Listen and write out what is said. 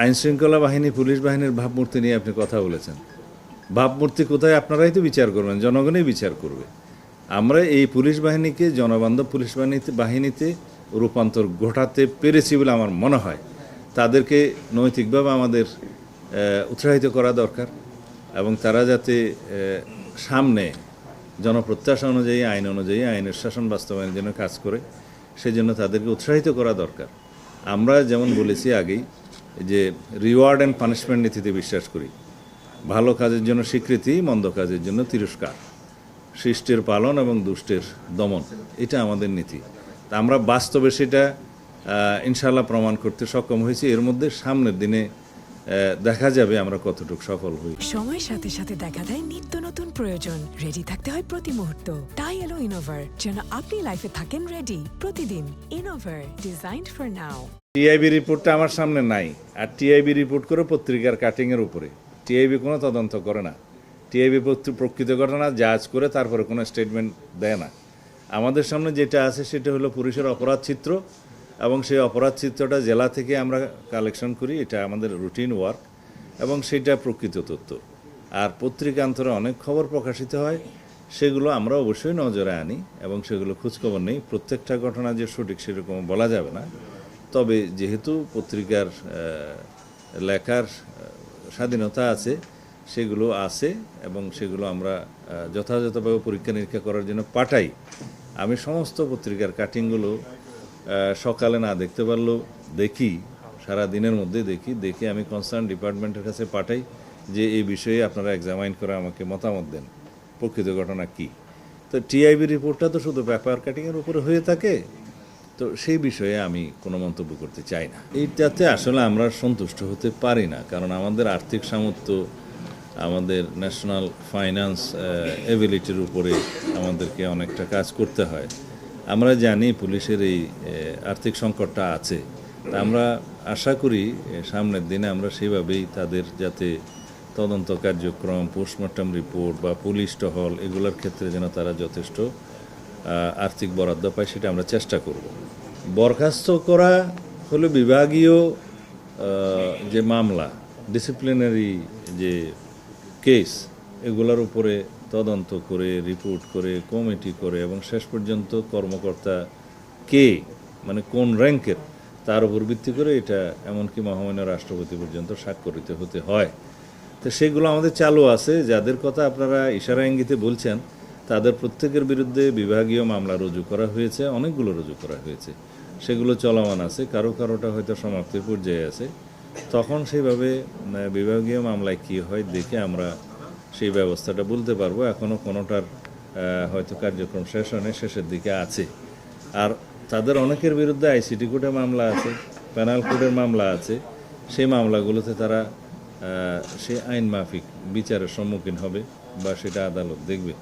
আইনশৃঙ্খলা বাহিনী, পুলিশ বাহিনীর ভাবমূর্তি নিয়ে আপনি কথা বলেছেন। ভাবমূর্তি কোথায়? আপনারাই তো বিচার করবেন, জনগণই বিচার করবে। আমরা এই পুলিশ বাহিনীকে জনবান্ধব পুলিশ বাহিনীতে রূপান্তর ঘটাতে পেরেছি বলে আমার মনে হয়। তাদেরকে নৈতিকভাবে আমাদের উৎসাহিত করা দরকার এবং তারা যাতে সামনে জনপ্রত্যাশা অনুযায়ী, আইন অনুযায়ী আইনের শাসন বাস্তবায়নের জন্য কাজ করে, সেজন্য তাদেরকে উৎসাহিত করা দরকার। আমরা যেমন বলেছি আগেই যে রিওয়ার্ড অ্যান্ড পানিশমেন্ট নীতিতে বিশ্বাস করি। ভালো কাজের জন্য স্বীকৃতি, মন্দ কাজের জন্য তিরস্কার, শিষ্টের পালন এবং দুষ্টের দমন, এটা আমাদের নীতি। তা আমরা বাস্তবে সেটা ইনশাআল্লাহ প্রমাণ করতে সক্ষম হয়েছি। এর মধ্যে সামনের দিনে দেখা যাবে আমরা কতটুকু সফল হই। সময়ের সাথে সাথে দেখা দেয় নিত্য নতুন প্রয়োজন। রেডি থাকতে হয় প্রতি মুহূর্ত। তাই এলো ইনোভার, যেন আপনি লাইফে থাকেন রেডি প্রতিদিন। Innova, designed for now. TIB রিপোর্টটা আমার সামনে নাই, আর টিআইবি রিপোর্ট করে পত্রিকার কাটিংয়ের উপরে। টিআইবি কোনো তদন্ত করে না। টিআইবি প্রকৃত ঘটনা জাজ করে তারপরে কোনো স্টেটমেন্ট দেয় না। আমাদের সামনে যেটা আছে সেটা হলো পুলিশের অপরাধ চিত্র, এবং সেই অপরাধ চিত্রটা জেলা থেকে আমরা কালেকশন করি। এটা আমাদের রুটিন ওয়ার্ক এবং সেটা প্রকৃত তথ্য। আর পত্রিকান্তরে অনেক খবর প্রকাশিত হয়, সেগুলো আমরা অবশ্যই নজরে আনি এবং সেগুলো খোঁজখবর নেই। প্রত্যেকটা ঘটনা যে সঠিক সেরকম বলা যাবে না। তবে যেহেতু পত্রিকার লেখার স্বাধীনতা আছে, সেগুলো আছে এবং সেগুলো আমরা যথাযথভাবে পরীক্ষা নিরীক্ষা করার জন্য পাঠাই। আমি সমস্ত পত্রিকার কাটিংগুলো সকালে না দেখতে পারলেও দেখি, সারা দিনের মধ্যে দেখে আমি কনসার্ন ডিপার্টমেন্টের কাছে পাঠাই যে এই বিষয়ে আপনারা এক্সামাইন করে আমাকে মতামত দেন, প্রকৃত ঘটনা কী। তো টিআইবি রিপোর্টটা তো শুধু পেপার কাটিংয়ের উপরে হয়ে থাকে, তো সেই বিষয়ে আমি কোনো মন্তব্য করতে চাই না। এইটাতে আসলে আমরা সন্তুষ্ট হতে পারি না, কারণ আমাদের আর্থিক সামর্থ্য, আমাদের ন্যাশনাল ফাইন্যান্স এবিলিটির উপরে আমাদেরকে অনেকটা কাজ করতে হয়। আমরা জানি পুলিশের এই আর্থিক সংকটটা আছে। তা আমরা আশা করি সামনের দিনে আমরা সেভাবেই তাদের যাতে তদন্ত কার্যক্রম, পোস্টমর্টম রিপোর্ট বা পুলিশ টহল, এগুলোর ক্ষেত্রে যেন তারা যথেষ্ট আর্থিক বরাদ্দ পায়, সেটা আমরা চেষ্টা করব। বরখাস্ত করা হলো বিভাগীয় যে মামলা, ডিসিপ্লিনারি যে কেস, এগুলোর উপরে তদন্ত করে, রিপোর্ট করে, কমিটি করে এবং শেষ পর্যন্ত কর্মকর্তা কে, মানে কোন র্যাঙ্কের, তার উপর ভিত্তি করে এটা এমনকি মহামান্য রাষ্ট্রপতি পর্যন্ত স্বাক্ষরিত হতে হয়। তো সেগুলো আমাদের চালু আছে। যাদের কথা আপনারা ইশারা ইঙ্গিতে বলছেন, তাদের প্রত্যেকের বিরুদ্ধে বিভাগীয় মামলা রুজু করা হয়েছে, অনেকগুলো রুজু করা হয়েছে, সেগুলো চলমান আছে। কারোটা হয়তো সমাপ্তির পর্যায়ে আছে। তখন সেইভাবে বিভাগীয় মামলায় কী হয় দেখে আমরা সেই ব্যবস্থাটা বলতে পারবো। এখনও কোনোটার হয়তো কার্যক্রম শেষ হয়নি, শেষের দিকে আছে। আর তাদের অনেকের বিরুদ্ধে আইসিটি কোর্টে মামলা আছে, প্যানাল কোর্টের মামলা আছে। সেই মামলাগুলোতে তারা সে আইন মাফিক বিচারের সম্মুখীন হবে বা সেটা আদালত দেখবে।